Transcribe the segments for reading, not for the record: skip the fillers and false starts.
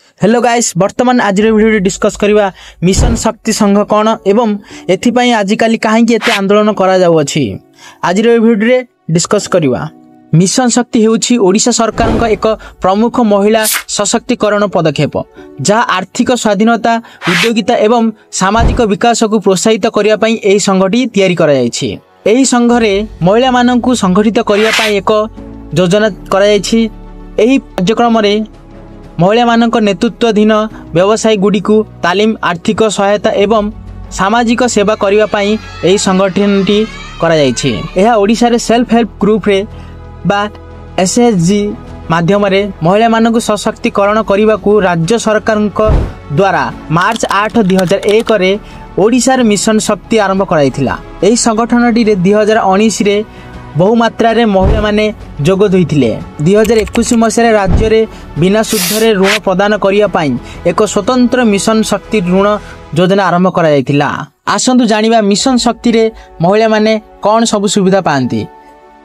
Hello guys वर्तमान आज video discuss करवा मिशन शक्ति संघ कौन एवं एथिपाई आजिकाली कहीं एते आंदोलन करा जाउ अछि। आज वीडियो डिस्कस करवा मिशन शक्ति हेउछि ओडिशा सरकार का एक प्रमुख महिला सशक्तिकरण पदक्षेप जहाँ आर्थिक स्वाधीनता उद्योगिता एवं सामाजिक विकास को प्रोत्साहित करने पई एही संघटी तैयारी करा जायछि। एही संघरे महिला माननकु संगठित करने पई एक योजना करा जायछि। एही कार्यक्रम रे महिला मानक नेतृत्वाधीन व्यवसायी गुडी को तालीम आर्थिक सहायता एवं सामाजिक सेवा करने पई एही संगठनटी करा जायछि। एहा ओडिशा रे सेल्फ हेल्प ग्रुप रे बा एसएचजी माध्यम रे महिला मानक सशक्तिकरण करने को राज्य सरकार द्वारा मार्च 8 2001 रे ओडिशा रे मिशन शक्ति आरंभ कराइथिला। एही संगठनटी रे 2019 रे बहु मात्रा रे महिला माने जोग होइथिले। 2021 मसीह राज्य रे बिना सुध रे ऋण प्रदान करिया पाई एक स्वतंत्र मिशन शक्ति ऋण योजना आरंभ करा जायथिला। आसंतु जानिबा मिशन शक्ति रे महिला माने कौन सब सुविधा पांती।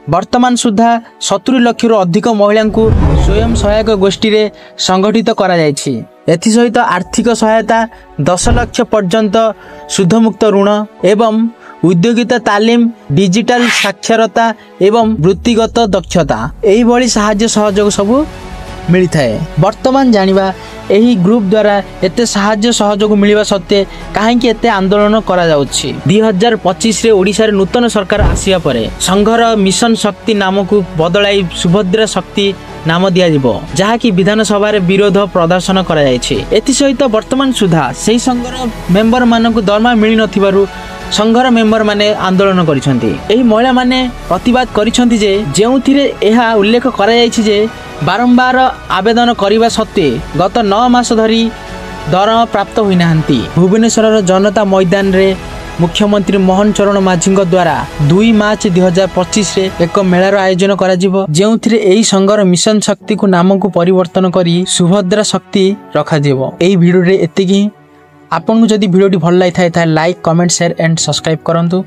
वर्तमान सुधा 70 लाख रु अधिक महिला को स्वयं सहायक गोष्ठी रे संगठित करा जायछि। एथि सहित आर्थिक सहायता 10 लाख पर्यंत सुधमुक्त ऋण एवं उद्योगिता तालीम डिजिटल साक्षरता एवं वृत्तिगत दक्षता एही भली साहाय्य सहयोग सब मिली थाए। वर्तमान जानिबा एही ग्रुप द्वारा एते साहाय्य सहयोग मिलिबा सत्ते काहेकि एते आंदोलन करा जाउछि। 2025 रे ओडिशा रे नूतन सरकार आसिया परे संघर मिशन शक्ति नाम को बदलाई सुभद्रा शक्ति नाम दिया जिवो जहा कि विधानसभा रे विरोध प्रदर्शन करा जायछि। एथि सहित वर्तमान सुधा सेही संघर मेंबर मानकु दरमा मिलि नथिबारु संघर मेंबर माने आंदोलन करिसंती। एही महिला माने प्रतिवाद करिसंती जे जेउथिरे एहा उल्लेख करा जायछि जे बारंबार आवेदन करिबा सत्ते गत 9 मास धरी दरमा प्राप्त होई नाहंती। भुवनेश्वर जनता मैदान रे मुख्यमंत्री मोहन चरण माझी द्वारा 2 मार्च 2025 रे एक मेलार आयोजन करा जिवो जेउथिरे एही संघर मिशन शक्ति को नाम को परिवर्तन करी सुभद्रा शक्ति रखा जिवो। एही वीडियो रे एतिकी। आपन को जदि वीडियो भल लागि थाए like comment share and subscribe करंतु।